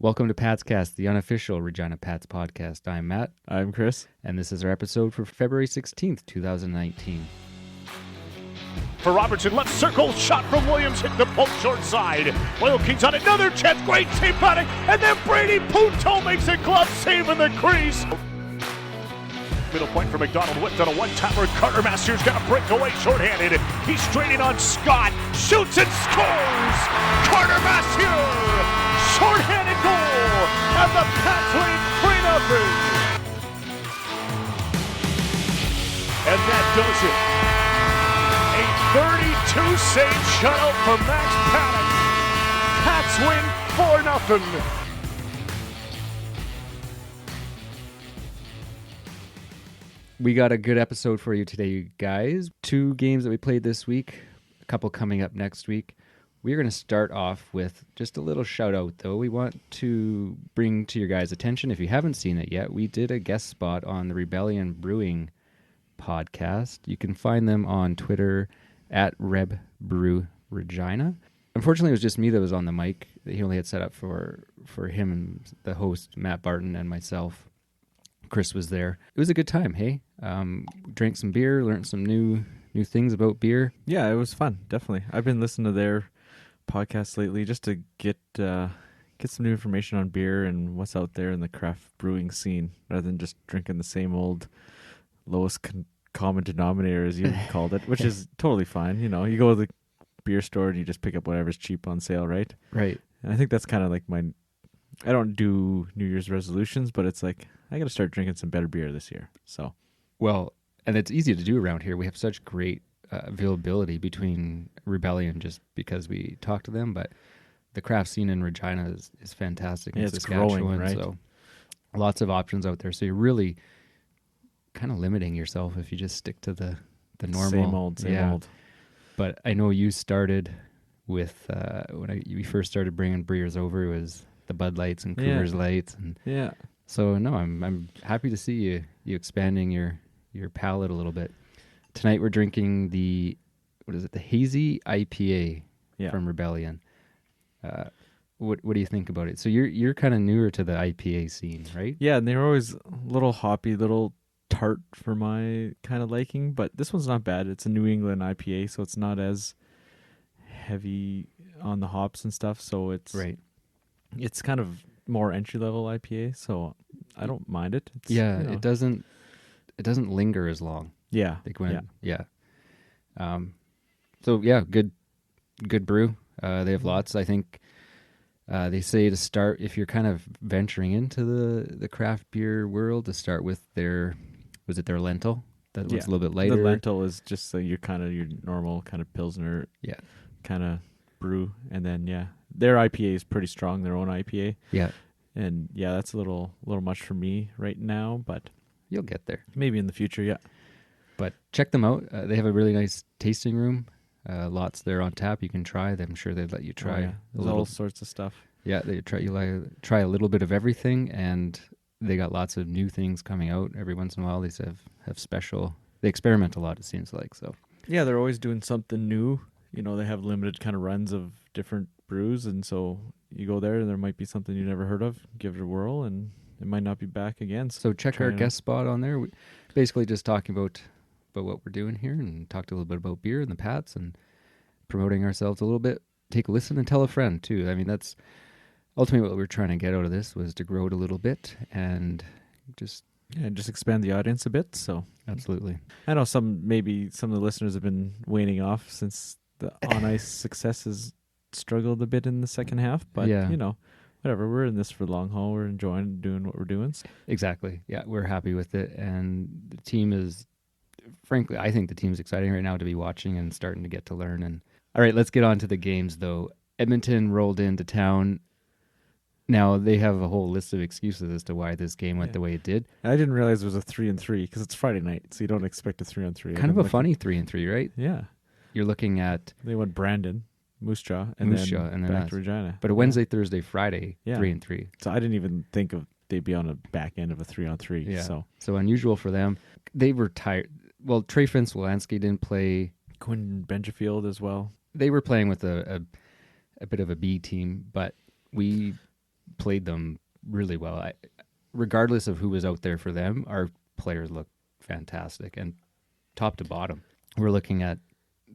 Welcome to Pat's Cast, the unofficial Regina Pats podcast. I'm Matt. I'm Chris. And this is our episode for February 16th, 2019. For Robertson, left circle, shot from Williams, hit the post short side. Oil Kings on another chance, great save Paddock, and then Brady Punto makes a glove save in the crease. Middle point for McDonald, whipped on a one-timer. Carter Masters got a breakaway shorthanded. He's straining on Scott, shoots and scores! Carter Masters, shorthanded goal, and the Pats lead 3-0. And that does it. A 32-save shutout for Max Paddock. Pats win 4-0. We got a good episode for you today, you guys. 2 games that we played this week, a couple coming up next week. We're going to start off with just a little shout out, though. We want to bring to your guys' attention, if you haven't seen it yet, we did a guest spot on the Rebellion Brewing podcast. You can find them on Twitter at RebBrewRegina. Unfortunately, it was just me that was on the mic. He only had set up for him and the host, Matt Barton, and myself. Chris was there. It was a good time, hey? Drank some beer, learned some new things about beer. Yeah, it was fun, definitely. I've been listening to their podcast lately just to get some new information on beer and what's out there in the craft brewing scene, rather than just drinking the same old lowest common denominator, as you called it, which is totally fine. You know, you go to the beer store and you just pick up whatever's cheap on sale, right? Right. And I think that's kind of like I don't do New Year's resolutions, but it's like, I got to start drinking some better beer this year. So, well, and it's easy to do around here. We have such great availability between Rebellion, just because we talk to them, but the craft scene in Regina is fantastic. Yeah, it's growing, right? So lots of options out there. So you're really kind of limiting yourself if you just stick to the normal. Same old. But I know you started with when we first started bringing beers over, it was the Bud Lights and Coors Lights, and yeah. So no, I'm happy to see you expanding your palate a little bit. Tonight we're drinking the Hazy IPA from Rebellion. What do you think about it? So you're kind of newer to the IPA scene, right? Yeah, and they're always a little hoppy, little tart for my kind of liking, but this one's not bad. It's a New England IPA, so it's not as heavy on the hops and stuff. So it's It's kind of more entry level IPA, so I don't mind it. It's, it doesn't linger as long. Yeah, So good brew. They have lots. I think they say to start, if you're kind of venturing into the craft beer world, to start with their lentil. That was a little bit lighter. The lentil is just your normal kind of Pilsner kind of brew, and then their IPA is pretty strong, their own IPA. Yeah. And that's a little much for me right now, but you'll get there. Maybe in the future, yeah. But check them out. They have a really nice tasting room. Lots there on tap you can try. I'm sure they'd let you try all sorts of stuff. Yeah, they try a little bit of everything, and they got lots of new things coming out every once in a while. They have special. They experiment a lot, it seems like. So yeah, they're always doing something new. You know, they have limited kind of runs of different brews, and so you go there and there might be something you never heard of. Give it a whirl, and it might not be back again. So check our guest spot on there. We basically just talking about what we're doing here, and talked a little bit about beer and the Pats and promoting ourselves a little bit. Take a listen and tell a friend too. I mean, that's ultimately what we're trying to get out of this, was to grow it a little bit and just expand the audience a bit. So absolutely. I know some of the listeners have been waning off since the on ice success has struggled a bit in the second half, but whatever. We're in this for the long haul. We're enjoying doing what we're doing. So. Exactly. Yeah, we're happy with it, and the team is, frankly, I think the team's exciting right now to be watching and starting to get to learn. And all right, let's get on to the games though. Edmonton rolled into town. Now they have a whole list of excuses as to why this game went the way it did. I didn't realize it was a 3-3 because it's Friday night, so you don't expect a 3-3. Kind of a funny 3-3, right? Yeah. You're looking at they went Brandon, Moose Jaw, and then back to Regina. But a Wednesday, Thursday, Friday, 3-3. So I didn't even think they'd be on the back end of a 3-3. Yeah. So unusual for them. They were tired. Well, Trey Finch-Wolanski didn't play. Quinn Benjafield as well. They were playing with a bit of a B team, but we played them really well. Regardless of who was out there for them, our players looked fantastic, and top to bottom. We're looking at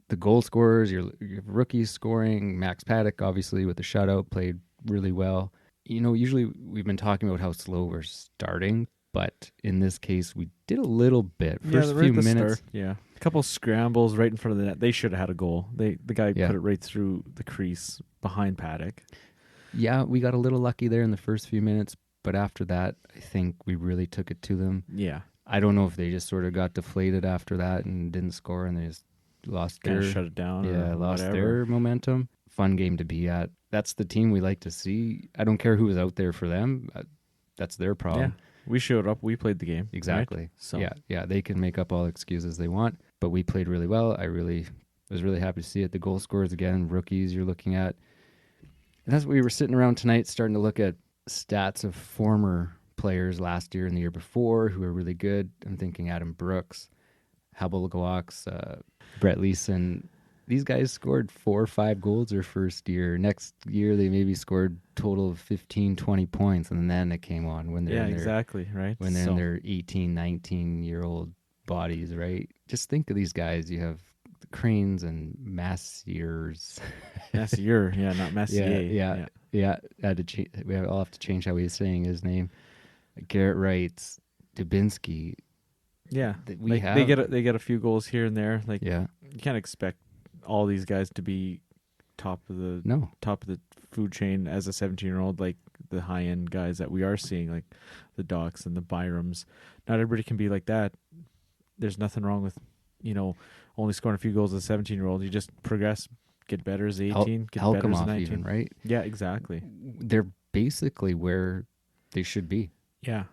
the goal scorers, your rookies scoring. Max Paddock, obviously, with the shutout, played really well. Usually we've been talking about how slow we're starting, but in this case, we did a little bit. First few minutes. A couple scrambles right in front of the net. They should have had a goal. The guy put it right through the crease behind Paddock. Yeah, we got a little lucky there in the first few minutes, but after that, I think we really took it to them. Yeah. I don't know if they just sort of got deflated after that and didn't score, and they just lost shut it down. Lost their momentum. Fun game to be at. That's the team we like to see. I don't care who was out there for them. That's their problem. Yeah. We showed up. We played the game. Exactly. Right? So yeah. They can make up all the excuses they want, but we played really well. I was really happy to see it. The goal scorers again, rookies you're looking at. And that's what we were sitting around tonight, starting to look at stats of former players last year and the year before who are really good. I'm thinking Adam Brooks, Habel Gawaks, Brett Leeson. These guys scored 4 or 5 goals their first year. Next year, they maybe scored total of 15, 20 points, and then it came on when they're right. When they're in their 18, 19-year-old bodies, right? Just think of these guys. You have Cranes and Massiers. Massier, not Massier. Yeah. I'll have to change how he's saying his name. Garrett Wrights, Dubinsky. Yeah, they get a few goals here and there. You can't expect all these guys to be top of the food chain as a 17-year-old, like the high end guys that we are seeing, like the Docs and the Byrams. Not everybody can be like that. There's nothing wrong with only scoring a few goals as a 17-year-old. You just progress, get better as 18, get better as 19, even, right? Yeah, exactly. They're basically where they should be. Yeah.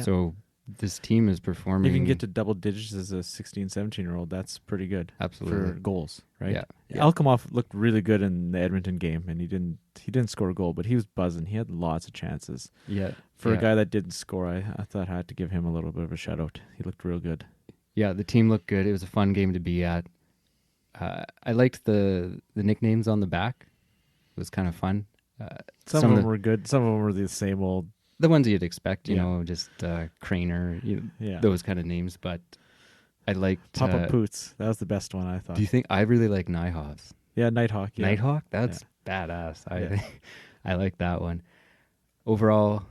So this team is performing. If you can get to double digits as a 16, 17-year-old, that's pretty good. Absolutely. For goals, right? Yeah. Alkamov looked really good in the Edmonton game, and he didn't score a goal, but he was buzzing. He had lots of chances. Yeah. For a guy that didn't score, I thought I had to give him a little bit of a shout out. He looked real good. Yeah, the team looked good. It was a fun game to be at. I liked the nicknames on the back. It was kind of fun. Some of them were good. Some of them were the same old. The ones you'd expect, just Craner, those kind of names. But I liked Papa Poots. That was the best one, I thought. Do you think I really like Nighthawks? Yeah, Nighthawk. Yeah. Nighthawk? That's badass. I like that one. Overall,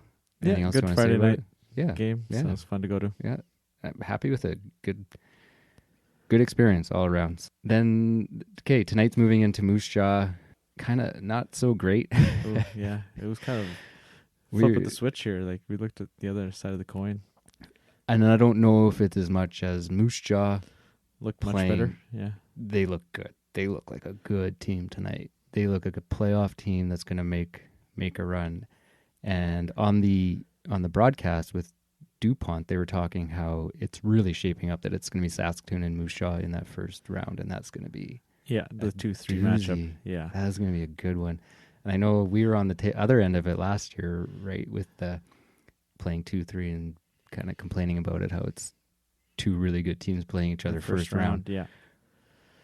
anything else you good want Friday to say night about it? game. Yeah. So it was fun to go to. Yeah, I'm happy with it. Good experience all around. Then, okay, tonight's moving into Moose Jaw. Kind of not so great. Ooh, yeah, it was kind of flip with the switch here. Like we looked at the other side of the coin. And I don't know if it's as much as Moose Jaw looked playing. Much better. Yeah, they look good. They look like a good team tonight. They look like a playoff team that's going to make a run. And on the broadcast with DuPont, they were talking how it's really shaping up that it's going to be Saskatoon and Moose Jaw in that first round, and that's going to be the 2-3 matchup. Yeah, that's going to be a good one. And I know we were on the other end of it last year, right, with the playing 2-3 and kind of complaining about it, how it's two really good teams playing each other first round. Yeah.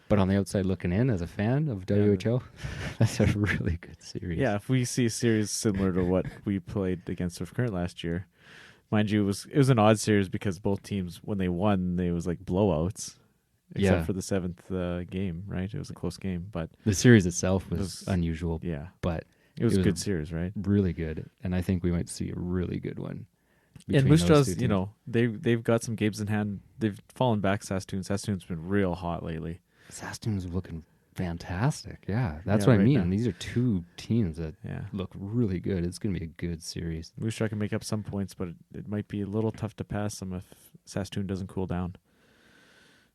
But on the outside looking in, as a fan of WHL, that's a really good series. Yeah, if we see a series similar to what we played against Swift Current last year, mind you, it was an odd series because both teams, when they won, they was like blowouts. Except for the 7th game, right? It was a close game, but the series itself was unusual. Yeah, but it was a good series, right? Really good, and I think we might see a really good one. And Moose Jaw's, they've got some games in hand. They've fallen back. Saskatoon's been real hot lately. Saskatoon's looking fantastic. Yeah, that's what I mean. Now. These are two teams that look really good. It's going to be a good series. Moose Jaw can make up some points, but it might be a little tough to pass them if Saskatoon doesn't cool down.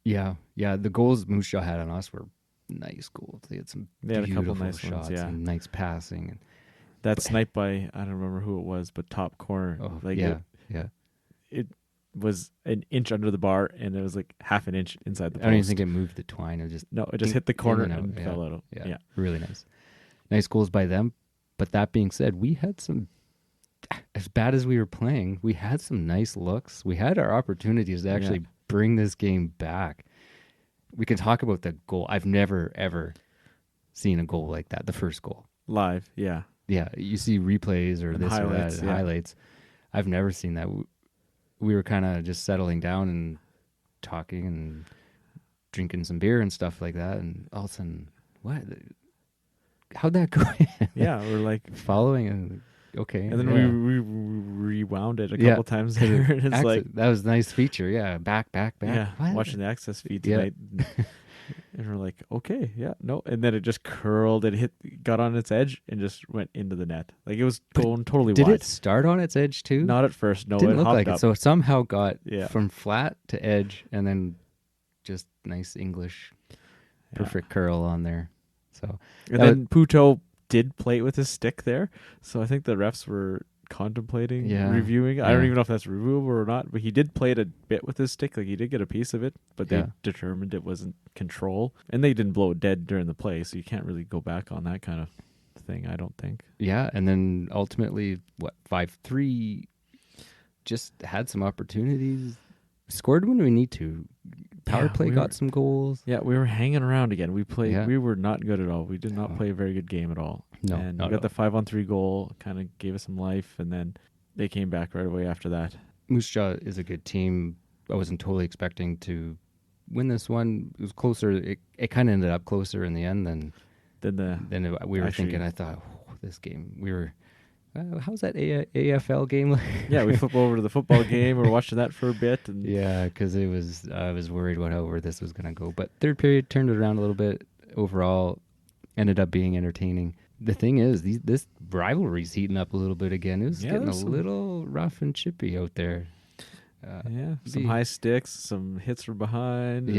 Yeah. The goals Moose Jaw had on us were nice goals. They had a couple nice shots and nice passing. And that snipe by, I don't remember who it was, but top corner. Oh, It was an inch under the bar, and it was like half an inch inside the post. I don't even think it moved the twine. It just hit the corner and fell out. Yeah, really nice. Nice goals by them. But that being said, we had some, as bad as we were playing, we had some nice looks. We had our opportunities to actually bring this game back. We can talk about the goal. I've never, ever seen a goal like that, the first goal. Live, yeah. Yeah, you see replays or And this highlights, or that, yeah. highlights. I've never seen that. We were kind of just settling down and talking and drinking some beer and stuff like that, and all of a sudden, what? How'd that go? Yeah, we're like, Following and okay, and then yeah. we rewound it a couple times there. And it's like, that was a nice feature. Yeah, back. yeah, What? watching the access feed Yeah. tonight. And we're like, okay, yeah, no. And then it just curled and got on its edge and just went into the net. Like it was going totally Did wide. it start on its edge too? Not at first, no. Didn't it look hopped like up. it. So it somehow got Yeah. from flat to edge, and then just nice English, perfect curl on there. So And then Puto did play it with his stick there. So I think the refs were contemplating reviewing. I don't even know if that's reviewable or not, but he did play it a bit with his stick. Like he did get a piece of it, but they determined it wasn't control. And they didn't blow it dead during the play, so you can't really go back on that kind of thing, I don't think. Yeah, and then ultimately, 5-3, just had some opportunities. Scored when we need to. Power play got some goals. Yeah, we were hanging around again. We played. Yeah. We were not good at all. We did not play a very good game at all. No, and not we at got the 5-on-3 goal, kind of gave us some life, and then they came back right away after that. Moose Jaw is a good team. I wasn't totally expecting to win this one. It was closer. It kind of ended up closer in the end than we were thinking. I thought, this game, we were. How's that AFL game? Yeah, we flip over to the football game. We're watching that for a bit. And yeah, because I was worried about how this was going to go. But third period turned it around a little bit. Overall, ended up being entertaining. The thing is, this rivalry's heating up a little bit again. It was getting a little rough and chippy out there. Some high sticks, some hits from behind.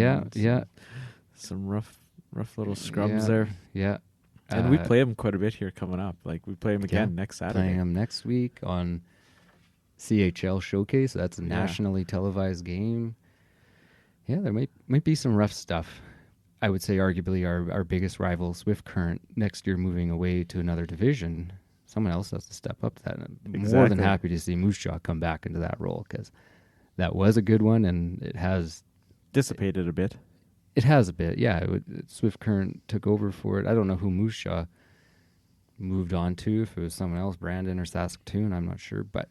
Some rough little scrums there. Yeah. And we play them quite a bit here coming up. Like we play them again next Saturday. Playing them next week on CHL Showcase. That's a nationally televised game. Yeah, there might be some rough stuff. I would say arguably our biggest rival, Swift Current, next year moving away to another division. Someone else has to step up to that. And I'm more than happy to see Moose Jaw come back into that role because that was a good one, and it has dissipated a bit. It has a bit, yeah. Swift Current took over for it. I don't know who Moose Jaw moved on to, if it was someone else, Brandon or Saskatoon, I'm not sure. But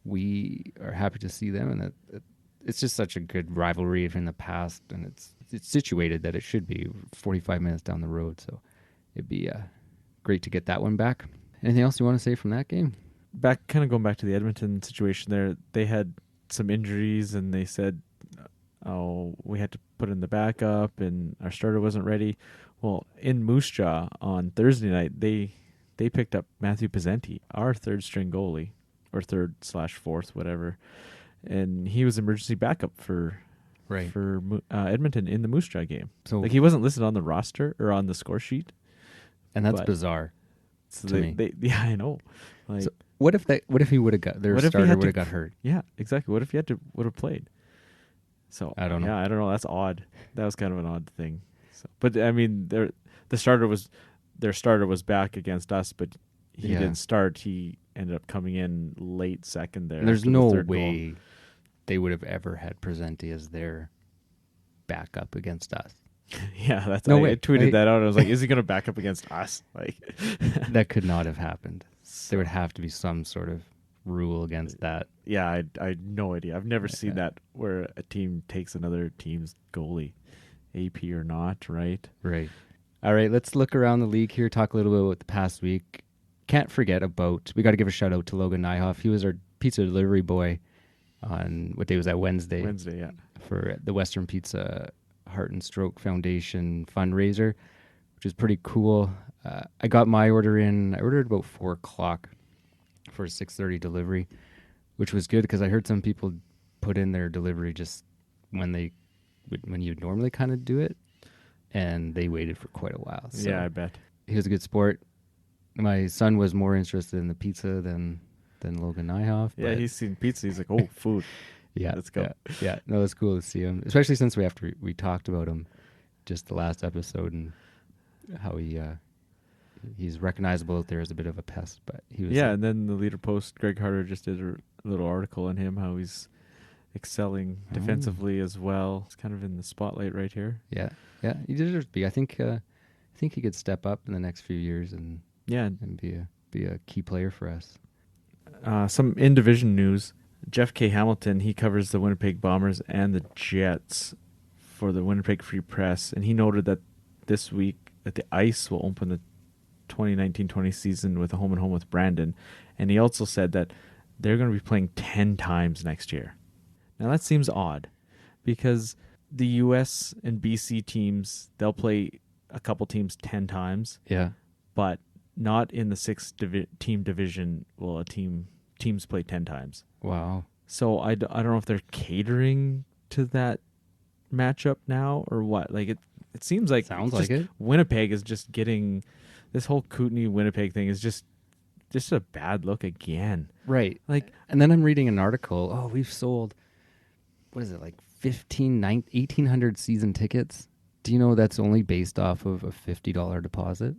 we are happy to see them, and it's just such a good rivalry in the past, and it's situated that it should be 45 minutes down the road. So it'd be great to get that one back. Anything else you want to say from that game? Kind of going back to the Edmonton situation there, they had some injuries, and they said, we had to put in the backup, and our starter wasn't ready. Well, in Moose Jaw on Thursday night, they picked up Matthew Pizzenti, our third string goalie, or third/fourth, whatever, and he was emergency backup for Edmonton in the Moose Jaw game. So he wasn't listed on the roster or on the score sheet, and that's bizarre. To me. I know. So what if he would have got their starter would have got hurt? Yeah, exactly. What if he would have played? So I don't know. Yeah, I don't know. That's odd. That was kind of an odd thing. So, but I mean, their starter was back against us, but he didn't start. He ended up coming in late second there. There's no way they would have ever had Pizzenti as their backup against us. Yeah, that's no way. I tweeted that out. I was like, "Is he going to back up against us?" Like that could not have happened. There would have to be some sort of rule against that. Yeah, I had no idea. I've never seen that where a team takes another team's goalie, AP or not, right? Right. All right, let's look around the league here, talk a little bit about the past week. Can't forget we got to give a shout out to Logan Nyhoff. He was our pizza delivery boy on, what day was that, Wednesday? Wednesday, yeah. For the Western Pizza Heart and Stroke Foundation fundraiser, which is pretty cool. I got my order in. I ordered about 4 o'clock for a 6:30 delivery, which was good because I heard some people put in their delivery just when you'd normally kind of do it, and they waited for quite a while. So yeah, I bet. He was a good sport. My son was more interested in the pizza than Logan Nyhoff. Yeah, he's seen pizza. He's like, oh, food. Yeah, let's go. Yeah, no, it's cool to see him, especially since we talked about him just the last episode and how he's recognizable out there as a bit of a pest. But he was and then the leader post, Greg Harder, just did a little article on him, how he's excelling defensively as well. It's kind of in the spotlight right here. Yeah, he deserves to be. I think he could step up in the next few years and be be a key player for us. Some in-division news. Jeff K. Hamilton, he covers the Winnipeg Bombers and the Jets for the Winnipeg Free Press, and he noted that this week that the Ice will open the 2019-20 season with a home-and-home with Brandon, and he also said that they're going to be playing 10 times next year. Now that seems odd, because the US and BC teams, they'll play a couple teams 10 times, Yeah. but not in the 6-team division will teams play 10 times. Wow. So I don't know if they're catering to that matchup now or what. Like it seems like Sounds like it. Winnipeg is just getting this whole Kootenay Winnipeg thing is just a bad look again. Right. Like, and then I'm reading an article. Oh, we've sold, what is it, like 1,800 season tickets? Do you know that's only based off of a $50 deposit?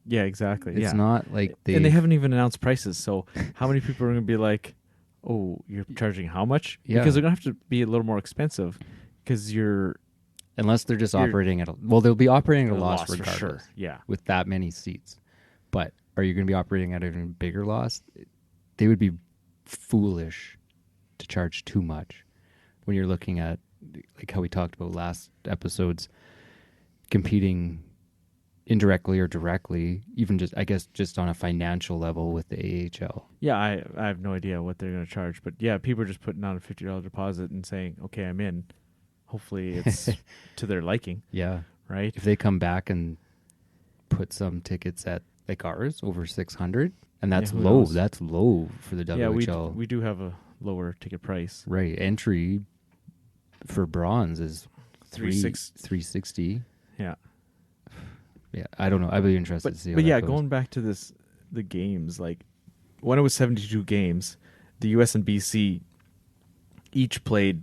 yeah, exactly. It's not like and they haven't even announced prices. So how many people are going to be like, "Oh, you're charging how much?" Yeah. Because they're going to have to be a little more expensive because you're unless they're just operating at they'll be operating at a loss for regardless. sure. Yeah. With that many seats. But are you going to be operating at an even bigger loss? They would be foolish to charge too much when you're looking at, like how we talked about last episodes, competing indirectly or directly, even just on a financial level with the AHL. Yeah, I have no idea what they're going to charge, but yeah, people are just putting down a $50 deposit and saying, "Okay, I'm in." Hopefully, it's to their liking. Yeah, right. If they come back and put some tickets at like ours over 600, and that's low. Knows? That's low for the WHL. Yeah, we do have a lower ticket price. Right, entry for bronze is 360. Yeah. Yeah, I don't know. I'd be interested to see how But that yeah, goes. going back to the games, like when it was 72 games, the US and BC each played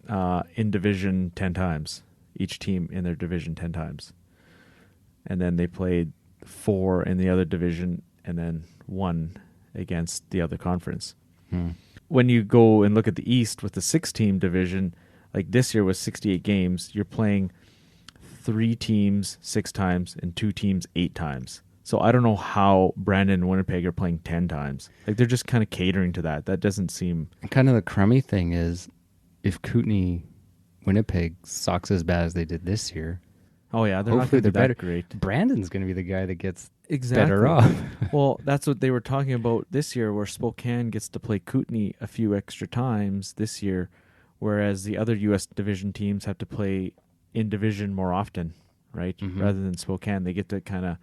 in division 10 times, each team in their division 10 times. And then they played 4 in the other division and then 1 against the other conference. When you go and look at the East with the 6-team division, like this year was 68 games, you're playing 3 teams 6 times and 2 teams 8 times. So I don't know how Brandon and Winnipeg are playing 10 times. Like they're just kind of catering to that. That doesn't seem... Kind of the crummy thing is if Kootenay Winnipeg sucks as bad as they did this year, oh yeah, they're hopefully not they're that better. great. Brandon's going to be the guy that gets Exactly. better off. Well, that's what they were talking about this year, where Spokane gets to play Kootenay a few extra times this year, whereas the other U.S. division teams have to play in division more often, right? Mhm. Rather than Spokane, they get to kind of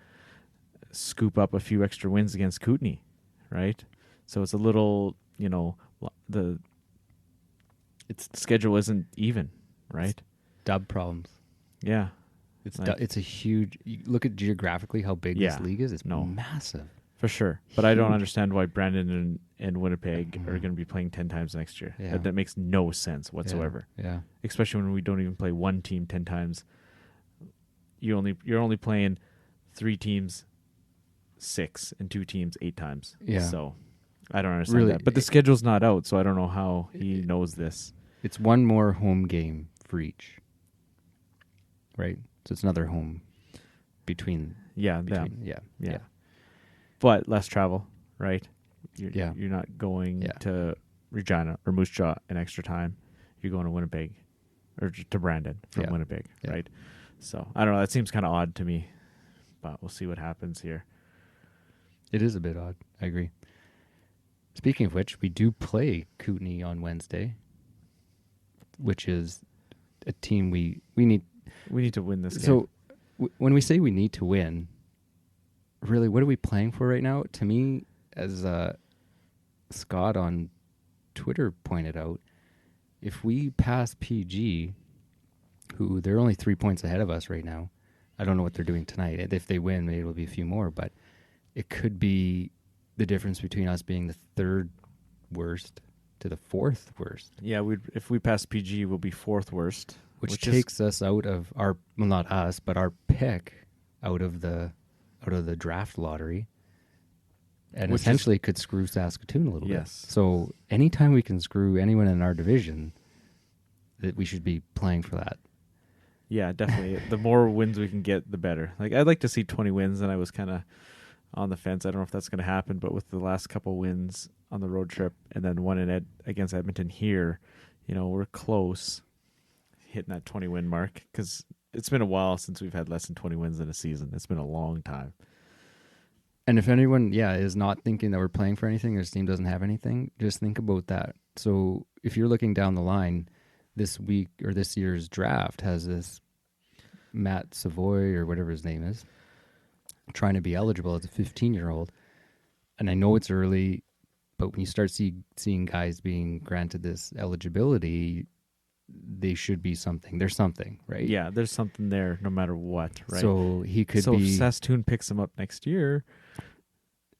scoop up a few extra wins against Kootenay, right? So it's a little, the schedule isn't even, right? Dub problems. Yeah. It's a huge... You look at geographically how big this league is. It's massive. For sure. But I don't understand why Brandon and Winnipeg are going to be playing 10 times next year. Yeah. That makes no sense whatsoever. Yeah. Especially when we don't even play one team 10 times. You're only playing 3 teams 6 and 2 teams 8 times. Yeah. So I don't understand that. But the schedule's not out, so I don't know how he knows this. It's one more home game for each. Right? So it's another home between... Yeah. Yeah. But less travel, right? Yeah. You're not going to Regina or Moose Jaw an extra time. You're going to Winnipeg or to Brandon from Winnipeg, right? So I don't know. That seems kind of odd to me, but we'll see what happens here. It is a bit odd. I agree. Speaking of which, we do play Kootenay on Wednesday, which is a team we need. We need to win this game. So when we say we need to win, really, what are we playing for right now? To me, as Scott on Twitter pointed out, if we pass PG, who they're only 3 points ahead of us right now, I don't know what they're doing tonight. If they win, maybe it'll be a few more, but it could be the difference between us being the 3rd worst to the 4th worst. Yeah, if we pass PG, we'll be 4th worst. Which takes us out of our, well, not us, but our pick out of the draft lottery, and essentially could screw Saskatoon a little bit. So anytime we can screw anyone in our division, that we should be playing for that. Yeah, definitely. The more wins we can get, the better. Like I'd like to see 20 wins, and I was kind of on the fence. I don't know if that's going to happen, but with the last couple wins on the road trip and then one against Edmonton here, we're close hitting that 20-win mark because it's been a while since we've had less than 20 wins in a season. It's been a long time. And if anyone, is not thinking that we're playing for anything, this team doesn't have anything, just think about that. So if you're looking down the line, this week or this year's draft has this Matt Savoy or whatever his name is trying to be eligible as a 15-year-old. And I know it's early, but when you start seeing guys being granted this eligibility, they should be something. There's something, right? Yeah, there's something there no matter what, right? So he could be... So if Saskatoon picks him up next year...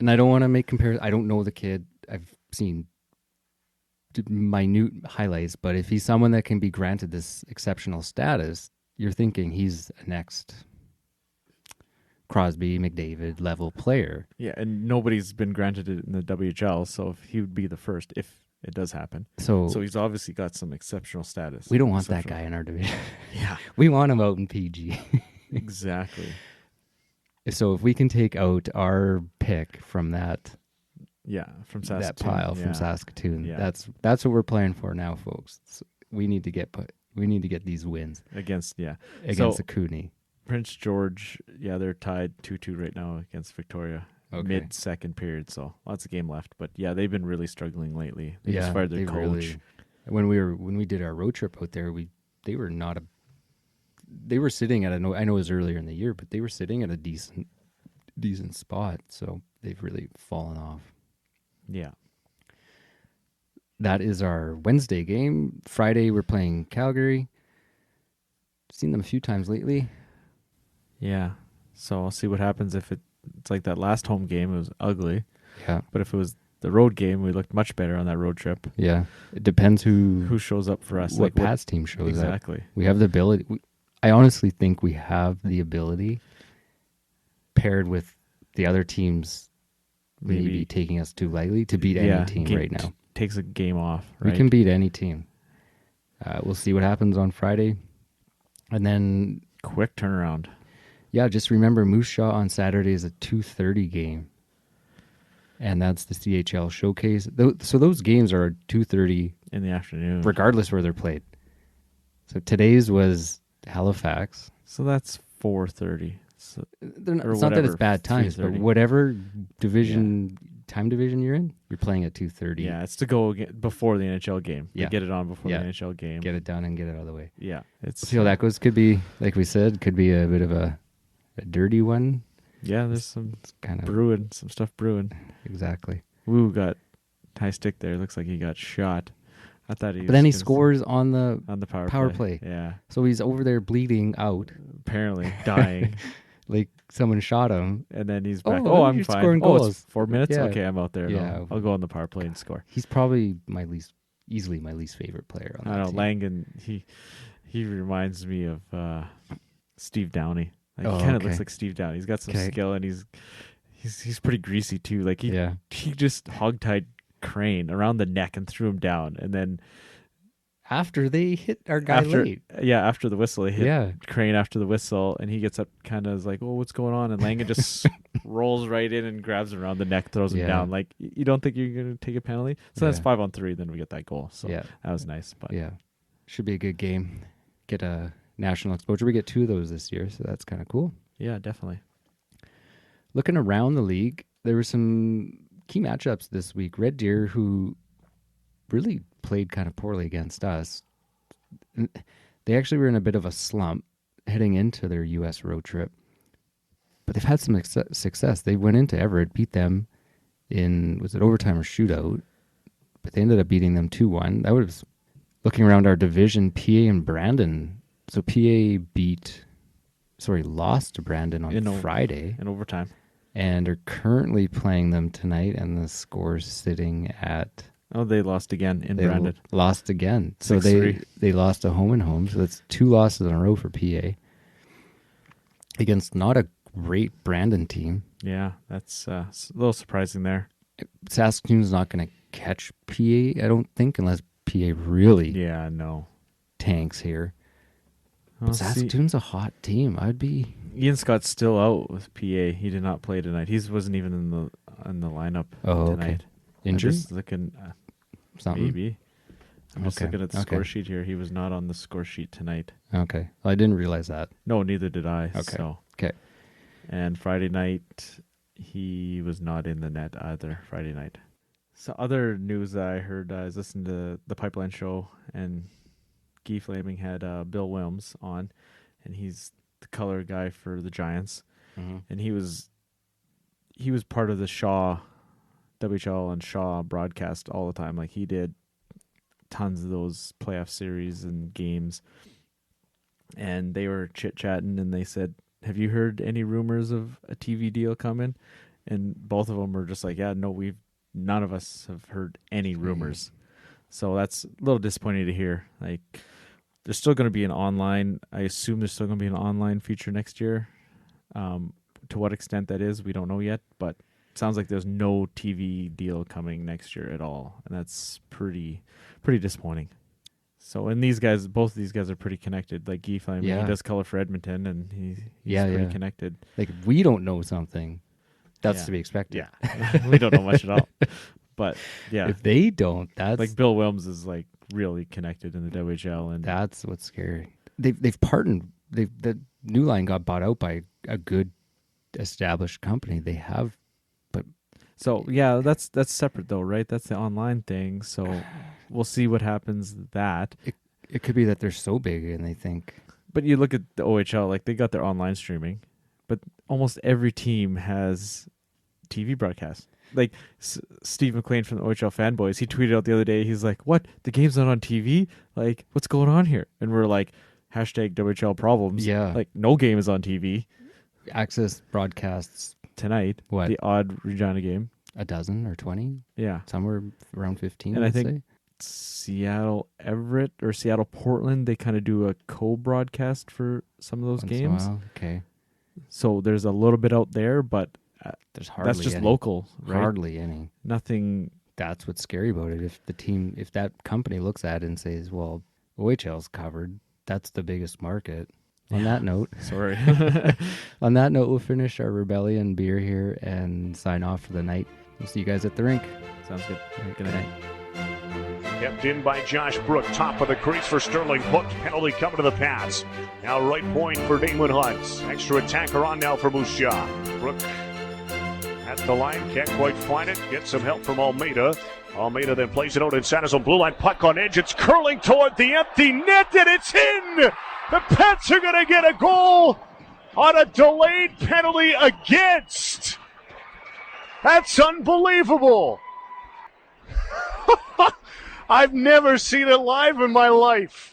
And I don't want to make comparisons. I don't know the kid. I've seen minute highlights, but if he's someone that can be granted this exceptional status, you're thinking he's a next Crosby, McDavid level player. Yeah, and nobody's been granted it in the WHL, so he would be the first if it does happen. So he's obviously got some exceptional status. We don't want that guy in our division. Yeah. We want him out in PG. Exactly. So if we can take out our pick from that, from Saskatoon, that pile from Saskatoon, yeah. that's what we're playing for now, folks. So we need to get these wins against the Cooney. Prince George, they're tied 2-2 right now against Victoria. Okay. Mid-second period, so lots of game left. But they've been really struggling lately. They just fired their coach. When we did our road trip out there, they were sitting at I know it was earlier in the year, but they were sitting at a decent spot. So they've really fallen off. Yeah. That is our Wednesday game. Friday we're playing Calgary. Seen them a few times lately. Yeah. So I'll see what happens if it's like that last home game. It was ugly. Yeah. But if it was the road game, we looked much better on that road trip. Yeah. It depends who shows up for us. What Pat's team shows up. Exactly. We have the ability. I honestly think we have the ability, paired with the other teams maybe taking us too lightly, to beat any team right now. Takes a game off. Right? We can beat any team. We'll see what happens on Friday. And then... quick turnaround. Yeah, just remember Moose Jaw on Saturday is a 2:30 game. And that's the CHL Showcase. So those games are 2:30 in the afternoon, regardless where they're played. So today's was Halifax. So that's 4:30. So, it's not that it's bad times, but whatever time division you're in, you're playing at 2:30. Yeah, it's to go before the NHL game. Yeah. Get it on before the NHL game. Get it done and get it out of the way. Yeah. We'll see how that goes. Could be, like we said, could be a bit of a dirty one. Yeah, there's some some stuff brewing. Exactly. Woo got high stick there. Looks like he got shot. I thought he. But then he scores on the power play. Yeah. So he's over there bleeding out, apparently dying, like someone shot him. And then he's back. Oh, I'm fine. Scoring goals. It's 4 minutes. Yeah. Okay, I'm out there. Yeah. I'll go on the power play and score. He's probably easily my least favorite player on that team. Langan. He reminds me of Steve Downey. He kind of looks like Steve Downey. He's got some skill, and he's pretty greasy too. Like he just hogtied Crane around the neck and threw him down, and then after they hit our guy late. Yeah, after the whistle, they hit Crane after the whistle, and he gets up kind of like, "Oh, what's going on?" And Langan just rolls right in and grabs him around the neck, throws him down. Like, you don't think you're going to take a penalty? So that's 5-on-3. Then we get that goal. So that was nice. But should be a good game. Get a national exposure. We get 2 of those this year, so that's kind of cool. Yeah, definitely. Looking around the league, there were some key matchups this week. Red Deer, who really played kind of poorly against us, they actually were in a bit of a slump heading into their U.S. road trip, but they've had some success. They went into Everett, beat them in, was it overtime or shootout, but they ended up beating them 2-1. That was, looking around our division, PA and Brandon. So PA lost to Brandon on Friday. In overtime. And are currently playing them tonight, and the score's sitting at... Oh, they lost again in Brandon. Lost again. 6-3. So they lost a home and home, so that's 2 losses in a row for PA. Against not a great Brandon team. Yeah, that's a little surprising there. Saskatoon's not going to catch PA, I don't think, unless PA really tanks here. Well, Saskatoon's a hot team. I'd be. Ian Scott's still out with PA. He did not play tonight. He wasn't even in the lineup tonight. Okay. Injury? I'm just looking. Something? Maybe. I'm just Okay. looking at the Okay. score sheet here. He was not on the score sheet tonight. Okay. Well, I didn't realize that. No, neither did I. Okay. So. Okay. And Friday night, he was not in the net either. Friday night. So other news that I heard, I was listening to the Pipeline Show, and Guy Flaming had Bill Wilms on, and he's the color guy for the Giants, and he was part of the Shaw, WHL and Shaw broadcast all the time. Like, he did tons of those playoff series and games, and they were chit-chatting, and they said, have you heard any rumors of a TV deal coming? And both of them were just like, yeah, no, none of us have heard any rumors. So that's a little disappointing to hear. Like, there's still going to be I assume there's still going to be an online feature next year. To what extent that is, we don't know yet, but it sounds like there's no TV deal coming next year at all. And that's pretty disappointing. So, and both of these guys are pretty connected. Like Guy Flaming, he does color for Edmonton, and he's pretty connected. Like, if we don't know something, that's to be expected. Yeah. We don't know much at all. But yeah, if they don't, that's like Bill Wilms is like really connected in the WHL, and that's what's scary. They've partnered. The New Line got bought out by a good established company. They have, but so yeah, that's separate though, right? That's the online thing. So we'll see what happens. That it could be that they're so big and they think. But you look at the OHL, like they got their online streaming, but almost every team has TV broadcast. Like Steve McLean from the OHL Fanboys, he tweeted out the other day, he's like, what? The game's not on TV? Like, what's going on here? And we're like, hashtag WHL problems. Yeah. Like, no game is on TV. Access broadcasts tonight. What? The odd Regina game. a dozen or 20, Yeah. somewhere around 15. And I I'd think say. Seattle Everett or Seattle Portland, they kind of do a co-broadcast for some of those Once in a games. while. Okay. So there's a little bit out there, but There's hardly that's just any. local, right? Hardly any. Nothing. That's what's scary about it. If that company looks at it and says, well, OHL's covered, that's the biggest market. On that note, Sorry. on that note, we'll finish our Rebellion beer here and sign off for the night. We'll see you guys at the rink. Sounds good. Right, Good night. Kept in by Josh Brook. Top of the crease for Sterling. Hooked. Penalty coming to the pass. Now right point for Damon Hunt. Extra attacker on now for Moose Jaw. Brook at the line. Can't quite find it. Gets some help from Almeida. Almeida then plays it out inside his own blue line. Puck on edge. It's curling toward the empty net, and it's in! The Pets are going to get a goal on a delayed penalty against. That's unbelievable. I've never seen it live in my life.